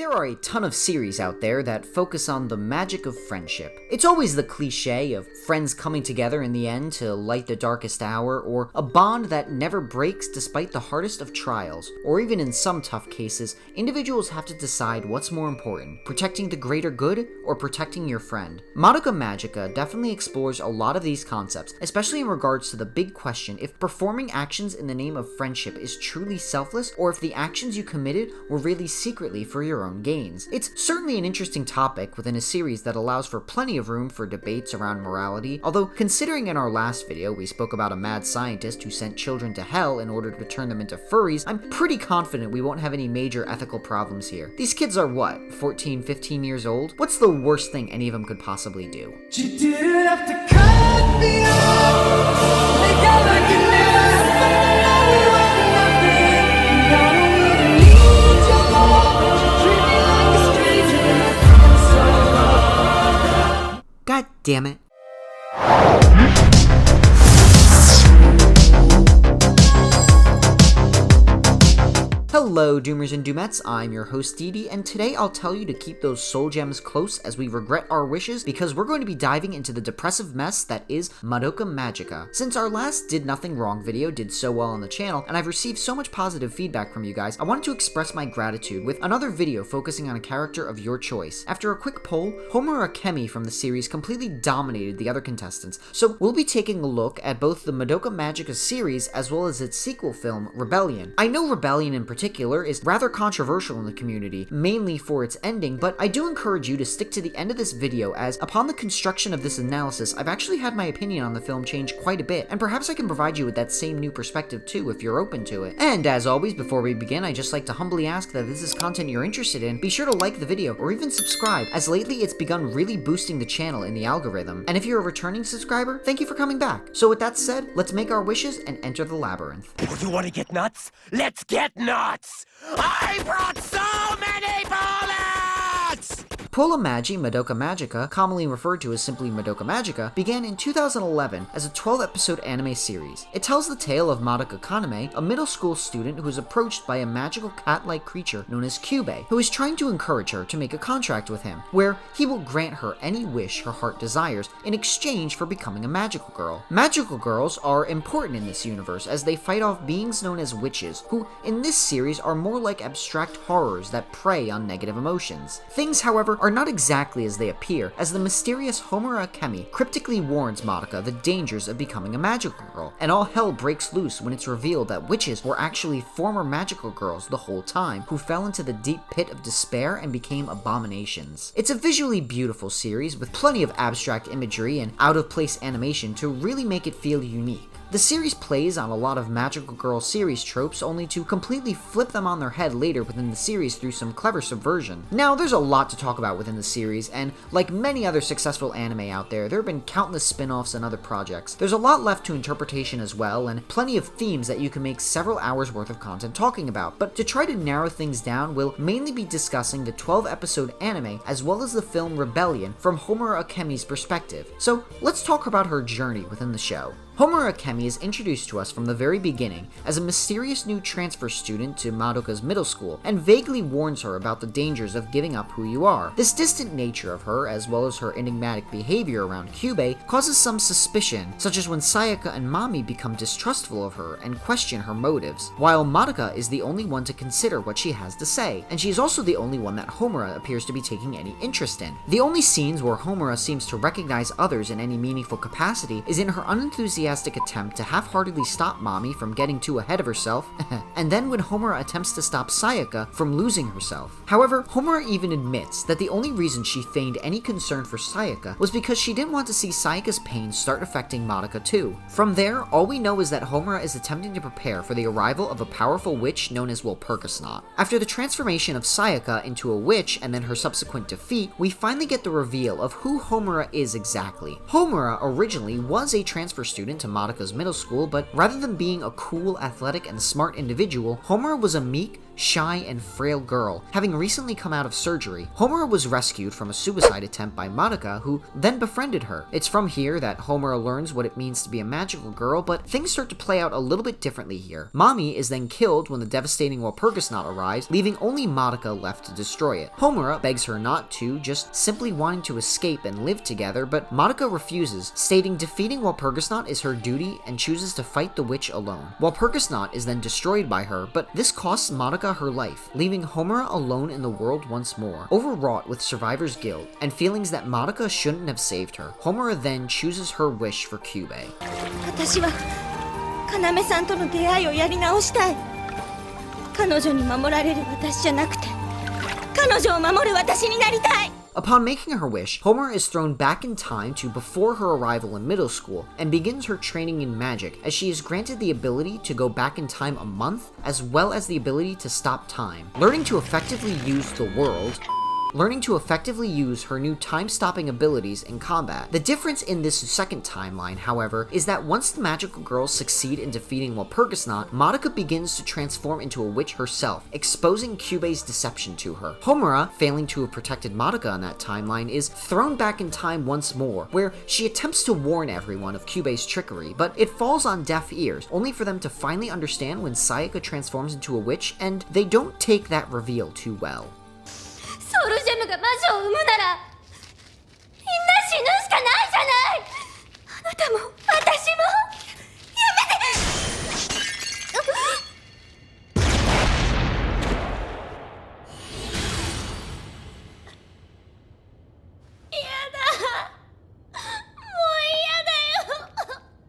There are a ton of series out there that focus on the magic of friendship. It's always the cliche of friends coming together in the end to light the darkest hour, or a bond that never breaks despite the hardest of trials, or even in some tough cases, individuals have to decide what's more important, protecting the greater good or protecting your friend. Madoka Magica definitely explores a lot of these concepts, especially in regards to the big question if performing actions in the name of friendship is truly selfless, or if the actions you committed were really secretly for your own gains. It's certainly an interesting topic within a series that allows for plenty of room for debates around morality, although considering in our last video we spoke about a mad scientist who sent children to hell in order to turn them into furries, I'm pretty confident we won't have any major ethical problems here. These kids are what, 14, 15 years old? What's the worst thing any of them could possibly do? You didn't have to cut me off. Make out like you never know we were nothing. And I don't even need your love. Treat me like a stranger. So God damn it. Hello Doomers and Doomettes, I'm your host Dee, and today I'll tell you to keep those soul gems close as we regret our wishes, because we're going to be diving into the depressive mess that is Madoka Magica. Since our last Did Nothing Wrong video did so well on the channel, and I've received so much positive feedback from you guys, I wanted to express my gratitude with another video focusing on a character of your choice. After a quick poll, Homura Akemi from the series completely dominated the other contestants, so we'll be taking a look at both the Madoka Magica series as well as its sequel film, Rebellion. I know Rebellion in particular is rather controversial in the community, mainly for its ending, but I do encourage you to stick to the end of this video, as upon the construction of this analysis, I've actually had my opinion on the film change quite a bit, and perhaps I can provide you with that same new perspective too if you're open to it. And as always, before we begin, I'd just like to humbly ask that if this is content you're interested in, be sure to like the video or even subscribe, as lately it's begun really boosting the channel in the algorithm. And if you're a returning subscriber, thank you for coming back. So with that said, let's make our wishes and enter the labyrinth. You want to get nuts? Let's get nuts! I brought so many bullets! Puella Magi Madoka Magica, commonly referred to as simply Madoka Magica, began in 2011 as a 12-episode anime series. It tells the tale of Madoka Kaname, a middle school student who is approached by a magical cat-like creature known as Kyubey, who is trying to encourage her to make a contract with him, where he will grant her any wish her heart desires in exchange for becoming a magical girl. Magical girls are important in this universe as they fight off beings known as witches, who in this series are more like abstract horrors that prey on negative emotions. Things, however, are not exactly as they appear, as the mysterious Homura Akemi cryptically warns Madoka the dangers of becoming a magical girl, and all hell breaks loose when it's revealed that witches were actually former magical girls the whole time, who fell into the deep pit of despair and became abominations. It's a visually beautiful series with plenty of abstract imagery and out-of-place animation to really make it feel unique. The series plays on a lot of magical girl series tropes, only to completely flip them on their head later within the series through some clever subversion. Now, there's a lot to talk about within the series, and like many other successful anime out there have been countless spin-offs and other projects. There's a lot left to interpretation as well, and plenty of themes that you can make several hours worth of content talking about. But to try to narrow things down, we'll mainly be discussing the 12-episode anime as well as the film Rebellion from Homura Akemi's perspective. So let's talk about her journey within the show. Homura Akemi is introduced to us from the very beginning as a mysterious new transfer student to Madoka's middle school, and vaguely warns her about the dangers of giving up who you are. This distant nature of her, as well as her enigmatic behavior around Kyubey, causes some suspicion, such as when Sayaka and Mami become distrustful of her and question her motives, while Madoka is the only one to consider what she has to say, and she is also the only one that Homura appears to be taking any interest in. The only scenes where Homura seems to recognize others in any meaningful capacity is in her unenthusiastic attempt to half-heartedly stop Mami from getting too ahead of herself, and then when Homura attempts to stop Sayaka from losing herself. However, Homura even admits that the only reason she feigned any concern for Sayaka was because she didn't want to see Sayaka's pain start affecting Madoka too. From there, all we know is that Homura is attempting to prepare for the arrival of a powerful witch known as Walpurgisnacht. After the transformation of Sayaka into a witch and then her subsequent defeat, we finally get the reveal of who Homura is exactly. Homura originally was a transfer student to Madoka's middle school, but rather than being a cool, athletic, and smart individual, Homura was a meek, shy, and frail girl, having recently come out of surgery. Homura was rescued from a suicide attempt by Madoka, who then befriended her. It's from here that Homura learns what it means to be a magical girl, but things start to play out a little bit differently here. Mami is then killed when the devastating Walpurgis knot arrives, leaving only Madoka left to destroy it. Homura begs her not to, just simply wanting to escape and live together, but Madoka refuses, stating defeating Walpurgis knot is her duty and chooses to fight the witch alone. Walpurgis knot is then destroyed by her, but this costs Madoka her life, leaving Homura alone in the world once more. Overwrought with survivor's guilt and feelings that Madoka shouldn't have saved her, Homura then chooses her wish for Kyubey. 私は要さんとの出会いをやり直したい。彼女に守られる私じゃなくて、彼女を守る私になりたい。 Upon making her wish, Homura is thrown back in time to before her arrival in middle school and begins her training in magic, as she is granted the ability to go back in time a month, as well as the ability to stop time. Learning to effectively use her new time-stopping abilities in combat. The difference in this second timeline, however, is that once the magical girls succeed in defeating Walpurgis knot, Madoka begins to transform into a witch herself, exposing Kyubey's deception to her. Homura, failing to have protected Madoka in that timeline, is thrown back in time once more, where she attempts to warn everyone of Kyubey's trickery, but it falls on deaf ears, only for them to finally understand when Sayaka transforms into a witch, and they don't take that reveal too well. ソウルジェムが魔女を生むならみんな死ぬしかないじゃない。あなたも私もやめて。やだ、もう嫌だよ、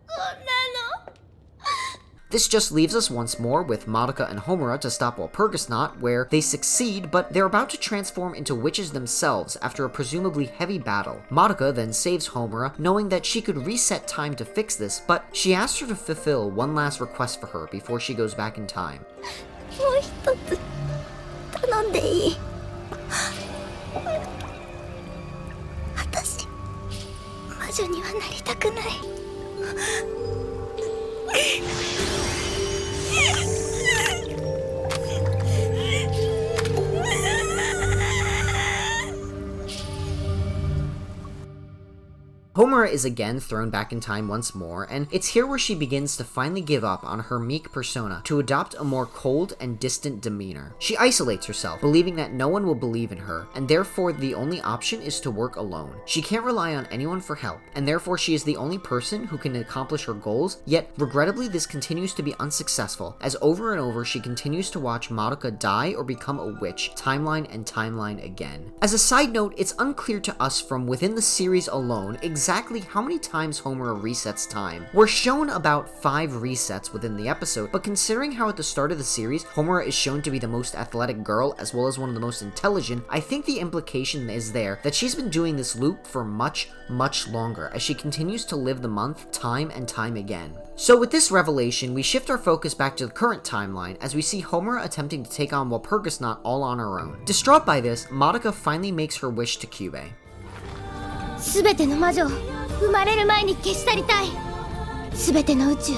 こんなの。 This just leaves us once more with Madoka and Homura to stop Walpurgis knot, where they succeed, but they're about to transform into witches themselves after a presumably heavy battle. Madoka then saves Homura, knowing that she could reset time to fix this, but she asks her to fulfill one last request for her before she goes back in time. もう一つ頼んでいい？私魔女にはなりたくない。Homura is again thrown back in time once more, and it's here where she begins to finally give up on her meek persona to adopt a more cold and distant demeanor. She isolates herself, believing that no one will believe in her, and therefore the only option is to work alone. She can't rely on anyone for help, and therefore she is the only person who can accomplish her goals, yet regrettably this continues to be unsuccessful, as over and over she continues to watch Madoka die or become a witch, timeline and timeline again. As a side note, it's unclear to us from within the series alone exactly how many times Homura resets time. We're shown about 5 resets within the episode, but considering how at the start of the series, Homura is shown to be the most athletic girl as well as one of the most intelligent, I think the implication is there that she's been doing this loop for much longer, as she continues to live the month time and time again. So with this revelation, we shift our focus back to the current timeline as we see Homura attempting to take on Walpurgis knot all on her own. Distraught by this, Madoka finally makes her wish to Kyubey. すべての魔女を生まれる前に消し去りたい。すべての宇宙、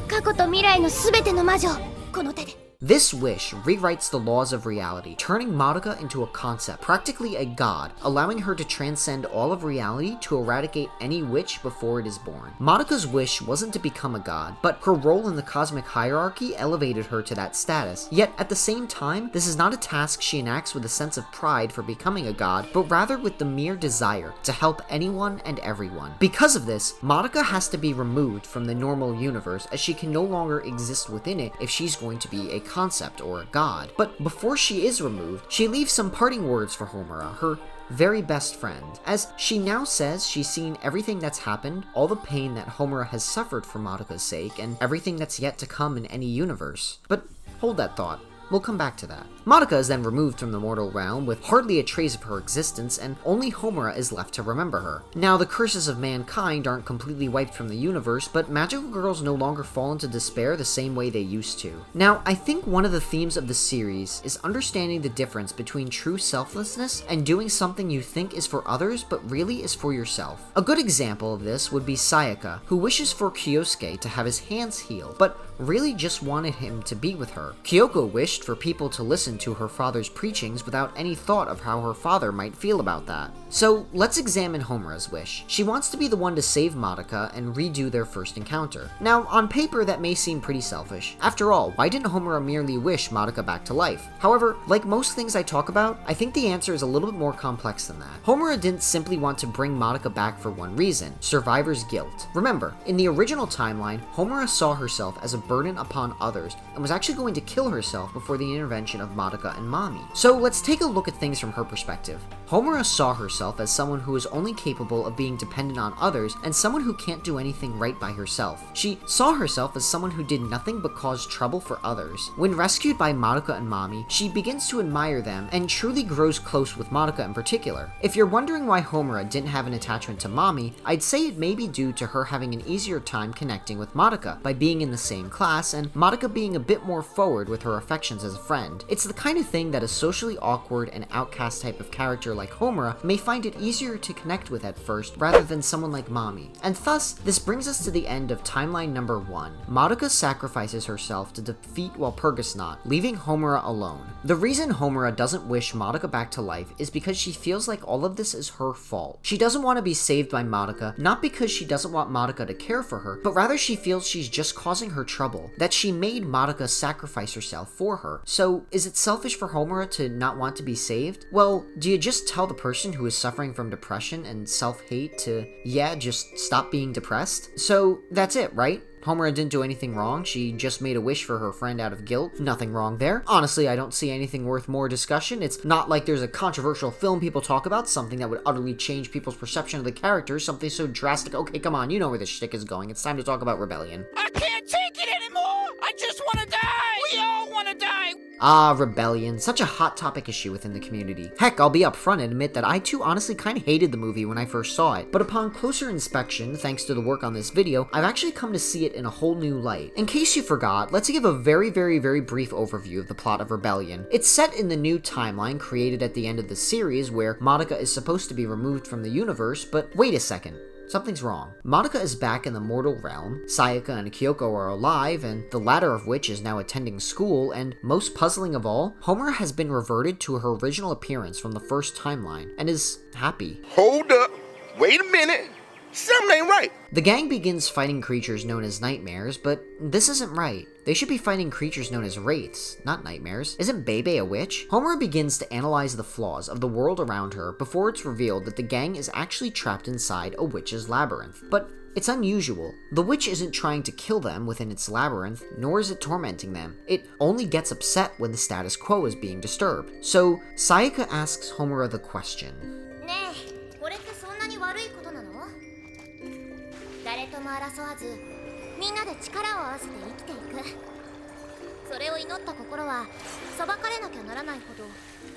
過去と未来のすべての魔女をこの手で。 This wish rewrites the laws of reality, turning Madoka into a concept, practically a god, allowing her to transcend all of reality to eradicate any witch before it is born. Madoka's wish wasn't to become a god, but her role in the cosmic hierarchy elevated her to that status. Yet at the same time, this is not a task she enacts with a sense of pride for becoming a god, but rather with the mere desire to help anyone and everyone. Because of this, Madoka has to be removed from the normal universe, as she can no longer exist within it if she's going to be a concept or a god. But before she is removed, she leaves some parting words for Homura, her very best friend, as she now says she's seen everything that's happened, all the pain that Homura has suffered for Madoka's sake, and everything that's yet to come in any universe. But hold that thought. We'll come back to that. Madoka is then removed from the mortal realm with hardly a trace of her existence, and only Homura is left to remember her. Now, the curses of mankind aren't completely wiped from the universe, but magical girls no longer fall into despair the same way they used to. Now, I think one of the themes of the series is understanding the difference between true selflessness and doing something you think is for others but really is for yourself. A good example of this would be Sayaka, who wishes for Kyosuke to have his hands healed, but really just wanted him to be with her. Kyoko wished wished for people to listen to her father's preachings without any thought of how her father might feel about that. So let's examine Homura's wish. She wants to be the one to save Madoka and redo their first encounter. Now, on paper that may seem pretty selfish. After all, why didn't Homura merely wish Madoka back to life? However, like most things I talk about, I think the answer is a little bit more complex than that. Homura didn't simply want to bring Madoka back for one reason: survivor's guilt. Remember, in the original timeline, Homura saw herself as a burden upon others and was actually going to kill herself before the intervention of Madoka and Mami. So let's take a look at things from her perspective. Homura saw herself as someone who is only capable of being dependent on others and someone who can't do anything right by herself. She saw herself as someone who did nothing but cause trouble for others. When rescued by Madoka and Mami, she begins to admire them and truly grows close with Madoka in particular. If you're wondering why Homura didn't have an attachment to Mami, I'd say it may be due to her having an easier time connecting with Madoka by being in the same class and Madoka being a bit more forward with her affections as a friend. It's the kind of thing that a socially awkward and outcast type of character like Homura may find it easier to connect with at first rather than someone like Mami. And thus, this brings us to the end of timeline number 1. Madoka sacrifices herself to defeat Walpurgis Knot, leaving Homura alone. The reason Homura doesn't wish Madoka back to life is because she feels like all of this is her fault. She doesn't want to be saved by Madoka, not because she doesn't want Madoka to care for her, but rather she feels she's just causing her trouble, that she made Madoka sacrifice herself for her. So, is it selfish for Homura to not want to be saved? Well, do you just tell the person who is suffering from depression and self-hate to, yeah, just stop being depressed? So, that's it, right? Homura didn't do anything wrong, she just made a wish for her friend out of guilt. Nothing wrong there. Honestly, I don't see anything worth more discussion. It's not like there's a controversial film people talk about, something that would utterly change people's perception of the characters, something so drastic. Okay, come on, you know where this shtick is going. It's time to talk about Rebellion. I can't take it anymore! I just wanna die! We all wanna die! Ah, Rebellion, such a hot topic issue within the community. Heck, I'll be upfront and admit that I too honestly kinda hated the movie when I first saw it, but upon closer inspection, thanks to the work on this video, I've actually come to see it in a whole new light. In case you forgot, let's give a very brief overview of the plot of Rebellion. It's set in the new timeline created at the end of the series where Madoka is supposed to be removed from the universe, but wait a second. Something's wrong. Madoka is back in the mortal realm, Sayaka and Kyoko are alive, and the latter of which is now attending school, and most puzzling of all, Homura has been reverted to her original appearance from the first timeline, and is happy. Hold up. Wait a minute. Something ain't right. The gang begins fighting creatures known as nightmares, but this isn't right. They should be fighting creatures known as wraiths, not nightmares. Isn't Bebe a witch? Homura begins to analyze the flaws of the world around her before it's revealed that the gang is actually trapped inside a witch's labyrinth. But it's unusual. The witch isn't trying to kill them within its labyrinth, nor is it tormenting them. It only gets upset when the status quo is being disturbed. So, Sayaka asks Homura the question. ねえ、これってそんなに悪いことなの？誰とも争わず、みんなで力を合わせて生きていく。それを祈った心は裁かれなきゃならないほど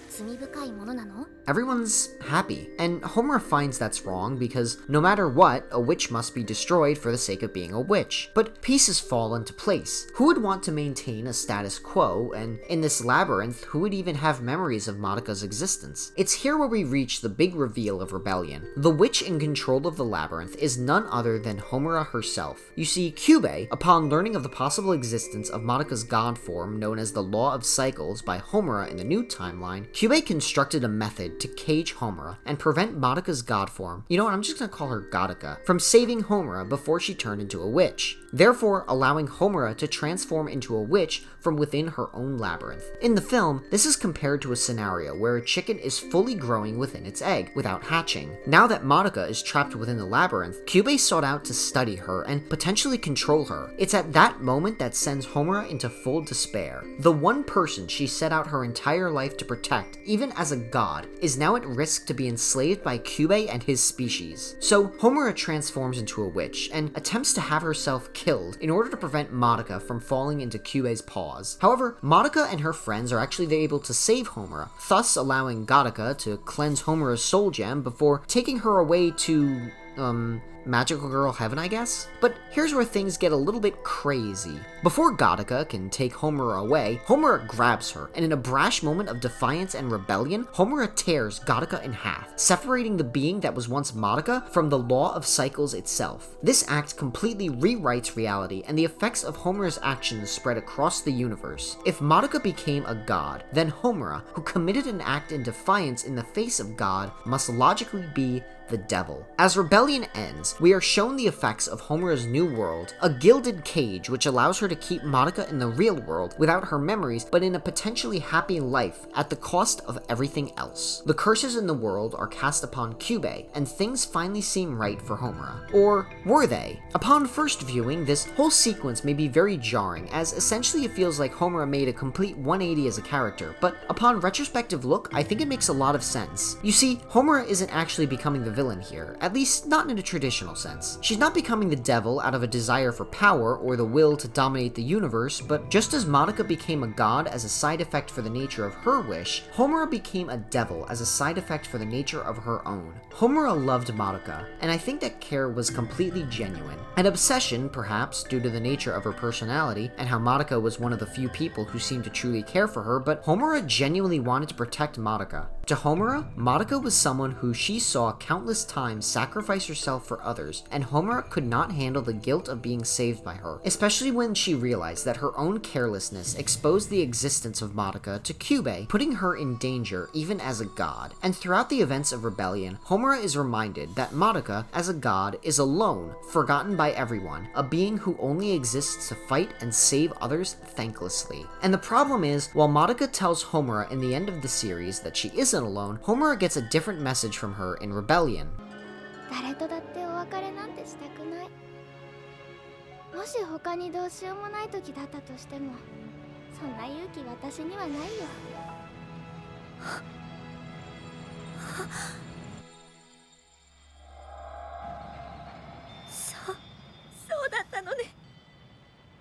罪深いものなの？ Everyone's happy, and Homura finds that's wrong because no matter what, a witch must be destroyed for the sake of being a witch. But pieces fall into place. Who would want to maintain a status quo, and in this labyrinth, who would even have memories of Madoka's existence? It's here where we reach the big reveal of Rebellion. The witch in control of the labyrinth is none other than Homura herself. You see, Kyubei, upon learning of the possible existence of Madoka's god form known as the Law of Cycles by Homura in the new timeline, Kyubei constructed a method to cage Homura and prevent Madoka's god form, you know what, I'm just gonna call her Godika, from saving Homura before she turned into a witch, therefore allowing Homura to transform into a witch from within her own labyrinth. In the film, this is compared to a scenario where a chicken is fully growing within its egg without hatching. Now that Madoka is trapped within the labyrinth, Kyubei sought out to study her and potentially control her. It's at that moment that sends Homura into full despair. The one person she set out her entire life to protect, even as a god, is now at risk to be enslaved by Kyubei and his species. So Homura transforms into a witch and attempts to have herself killed in order to prevent Madoka from falling into Kyubei's paws. However, Madoka and her friends are actually able to save Homura, thus allowing Godika to cleanse Homura's soul gem before taking her away to magical girl heaven, I guess? But here's where things get a little bit crazy. Before Gattaca can take Homura away, Homura grabs her, and in a brash moment of defiance and rebellion, Homura tears Gattaca in half, separating the being that was once Madoka from the law of cycles itself. This act completely rewrites reality, and the effects of Homura's actions spread across the universe. If Madoka became a god, then Homura, who committed an act in defiance in the face of God, must logically be the devil. As Rebellion ends, we are shown the effects of Homura's new world, a gilded cage which allows her to keep Madoka in the real world without her memories but in a potentially happy life at the cost of everything else. The curses in the world are cast upon Kyubey, and things finally seem right for Homura. Or were they? Upon first viewing, this whole sequence may be very jarring, as essentially it feels like Homura made a complete 180 as a character, but upon retrospective look, I think it makes a lot of sense. You see, Homura isn't actually becoming the villain here, at least not in a traditional sense. She's not becoming the devil out of a desire for power or the will to dominate the universe, but just as Madoka became a god as a side effect for the nature of her wish, Homura became a devil as a side effect for the nature of her own. Homura loved Madoka, and I think that care was completely genuine. An obsession, perhaps, due to the nature of her personality and how Madoka was one of the few people who seemed to truly care for her, but Homura genuinely wanted to protect Madoka. To Homura, Madoka was someone who she saw countless times sacrifice herself for others, and Homura could not handle the guilt of being saved by her, especially when she realized that her own carelessness exposed the existence of Madoka to Kyubey, putting her in danger even as a god. And throughout the events of Rebellion, Homura is reminded that Madoka, as a god, is alone, forgotten by everyone, a being who only exists to fight and save others thanklessly. And the problem is, while Madoka tells Homura in the end of the series that she isn't alone, Homura gets a different message from her in Rebellion. 誰とだってお別れなんてしたくない。もし他にどうしようもない時だったとしても、そんな勇気私にはないよ。そうだったのね。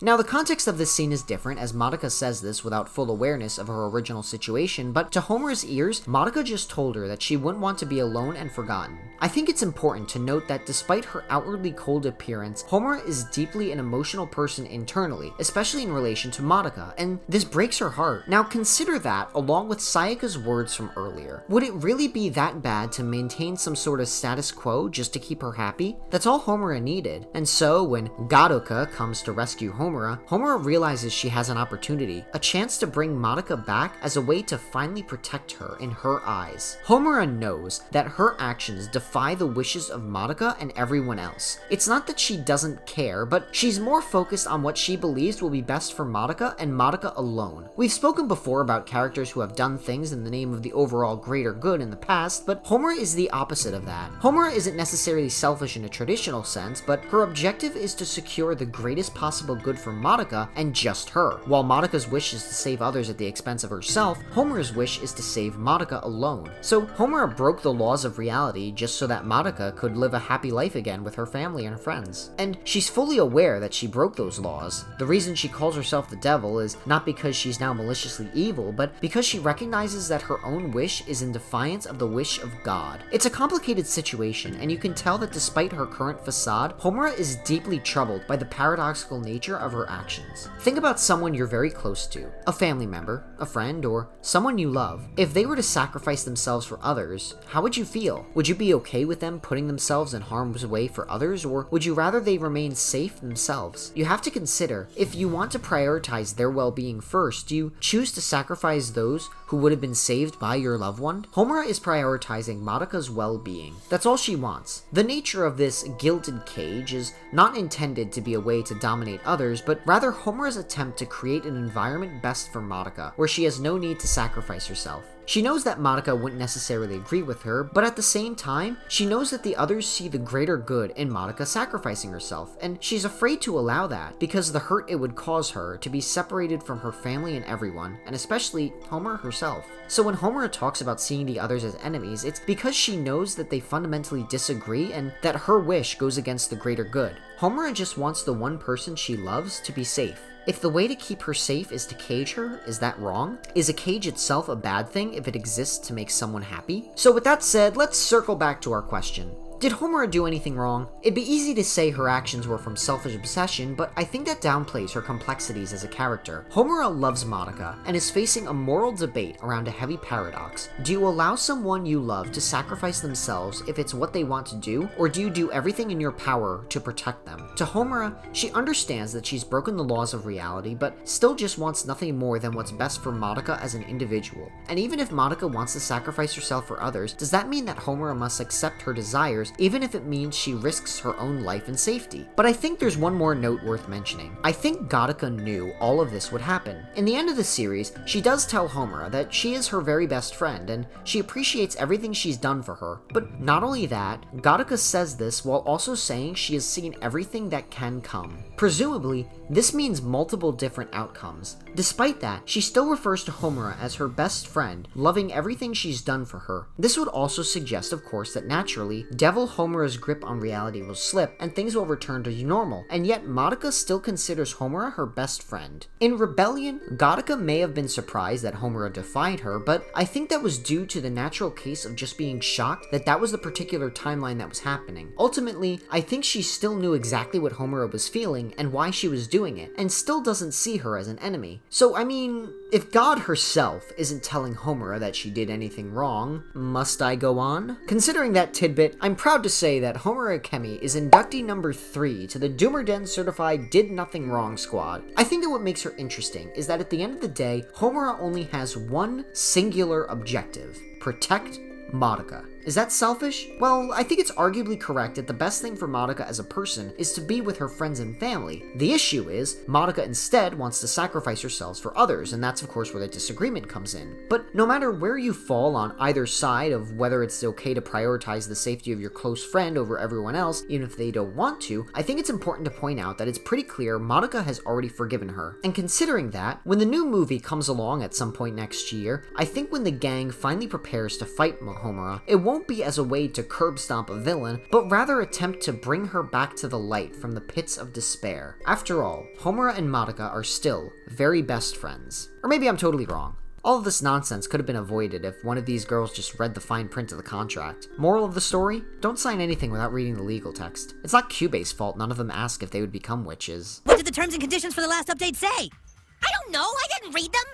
Now, the context of this scene is different, as Madoka says this without full awareness of her original situation, but to Homura's ears, Madoka just told her that she wouldn't want to be alone and forgotten. I think it's important to note that despite her outwardly cold appearance, Homura is deeply an emotional person internally, especially in relation to Madoka, and this breaks her heart. Now, consider that along with Sayaka's words from earlier. Would it really be that bad to maintain some sort of status quo just to keep her happy? That's all Homura needed. And so, when Gattaca comes to rescue Homura realizes she has an opportunity, a chance to bring Madoka back as a way to finally protect her in her eyes. Homura knows that her actions defy the wishes of Madoka and everyone else. It's not that she doesn't care, but she's more focused on what she believes will be best for Madoka and Madoka alone. We've spoken before about characters who have done things in the name of the overall greater good in the past, but Homura is the opposite of that. Homura isn't necessarily selfish in a traditional sense, but her objective is to secure the greatest possible good for Madoka and just her. While Madoka's wish is to save others at the expense of herself, Homura's wish is to save Madoka alone. So Homura broke the laws of reality just so that Madoka could live a happy life again with her family and friends. And she's fully aware that she broke those laws. The reason she calls herself the devil is not because she's now maliciously evil, but because she recognizes that her own wish is in defiance of the wish of God. It's a complicated situation, and you can tell that despite her current facade, Homura is deeply troubled by the paradoxical nature of her actions. Think about someone you're very close to, a family member, a friend, or someone you love. If they were to sacrifice themselves for others, how would you feel? Would you be okay with them putting themselves in harm's way for others, or would you rather they remain safe themselves? You have to consider, if you want to prioritize their well-being first, do you choose to sacrifice those who would have been saved by your loved one? Homura is prioritizing Madoka's well-being. That's all she wants. The nature of this gilded cage is not intended to be a way to dominate others, but rather Homura's attempt to create an environment best for Madoka, where she has no need to sacrifice herself. She knows that Madoka wouldn't necessarily agree with her, but at the same time, she knows that the others see the greater good in Madoka sacrificing herself, and she's afraid to allow that because the hurt it would cause her to be separated from her family and everyone, and especially Homura herself. So when Homura talks about seeing the others as enemies, it's because she knows that they fundamentally disagree and that her wish goes against the greater good. Homura just wants the one person she loves to be safe. If the way to keep her safe is to cage her, is that wrong? Is a cage itself a bad thing if it exists to make someone happy? So with that said, let's circle back to our question. Did Homura do anything wrong? It'd be easy to say her actions were from selfish obsession, but I think that downplays her complexities as a character. Homura loves Madoka, and is facing a moral debate around a heavy paradox. Do you allow someone you love to sacrifice themselves if it's what they want to do, or do you do everything in your power to protect them? To Homura, she understands that she's broken the laws of reality, but still just wants nothing more than what's best for Madoka as an individual. And even if Madoka wants to sacrifice herself for others, does that mean that Homura must accept her desires, even if it means she risks her own life and safety? But I think there's one more note worth mentioning. I think Gattaca knew all of this would happen. In the end of the series, she does tell Homura that she is her very best friend, and she appreciates everything she's done for her. But not only that, Gattaca says this while also saying she has seen everything that can come. Presumably, this means multiple different outcomes. Despite that, she still refers to Homura as her best friend, loving everything she's done for her. This would also suggest, of course, that naturally, Devil Homura's grip on reality will slip and things will return to normal, and yet Madoka still considers Homura her best friend. In Rebellion, Gattaca may have been surprised that Homura defied her, but I think that was due to the natural case of just being shocked that that was the particular timeline that was happening. Ultimately, I think she still knew exactly what Homura was feeling and why she was doing it, and still doesn't see her as an enemy. So I mean, if God herself isn't telling Homura that she did anything wrong, must I go on? Considering that tidbit, I'm proud to say that Homura Akemi is inductee number 3 to the Doomer Den certified Did Nothing Wrong squad. I think that what makes her interesting is that at the end of the day, Homura only has one singular objective: protect Madoka. Is that selfish? Well, I think it's arguably correct that the best thing for Madoka as a person is to be with her friends and family. The issue is, Madoka instead wants to sacrifice herself for others, and that's of course where the disagreement comes in. But no matter where you fall on either side of whether it's okay to prioritize the safety of your close friend over everyone else, even if they don't want to, I think it's important to point out that it's pretty clear Madoka has already forgiven her. And considering that, when the new movie comes along at some point next year, I think when the gang finally prepares to fight Homura, it won't be as a way to curb stomp a villain, but rather attempt to bring her back to the light from the pits of despair. After all, Homura and Madoka are still very best friends. Or maybe I'm totally wrong. All of this nonsense could have been avoided if one of these girls just read the fine print of the contract. Moral of the story? Don't sign anything without reading the legal text. It's not Cuba's fault none of them ask if they would become witches. What did the terms and conditions for the last update say? I don't know, I didn't read them.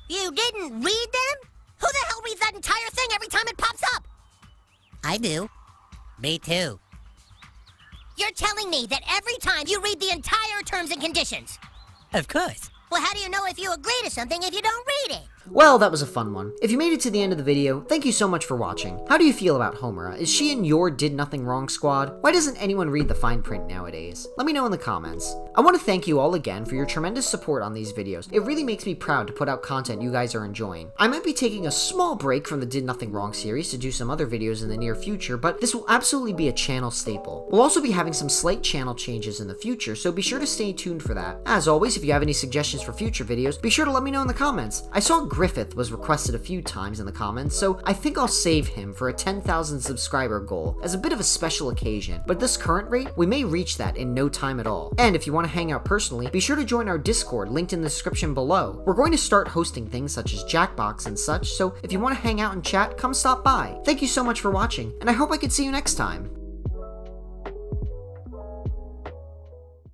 You didn't read them? Who the hell reads that entire thing every time it pops up? I do. Me too. You're telling me that every time you read the entire terms and conditions? Of course. Well, how do you know if you agree to something if you don't read it? Well, that was a fun one. If you made it to the end of the video, thank you so much for watching. How do you feel about Homura? Is she in your Did Nothing Wrong squad? Why doesn't anyone read the fine print nowadays? Let me know in the comments. I want to thank you all again for your tremendous support on these videos. It really makes me proud to put out content you guys are enjoying. I might be taking a small break from the Did Nothing Wrong series to do some other videos in the near future, but this will absolutely be a channel staple. We'll also be having some slight channel changes in the future, so be sure to stay tuned for that. As always, if you have any suggestions for future videos, be sure to let me know in the comments. I saw Griffith was requested a few times in the comments, so I think I'll save him for a 10,000 subscriber goal as a bit of a special occasion, but at this current rate, we may reach that in no time at all. And if you want to hang out personally, be sure to join our Discord linked in the description below. We're going to start hosting things such as Jackbox and such, so if you want to hang out and chat, come stop by. Thank you so much for watching, and I hope I could see you next time.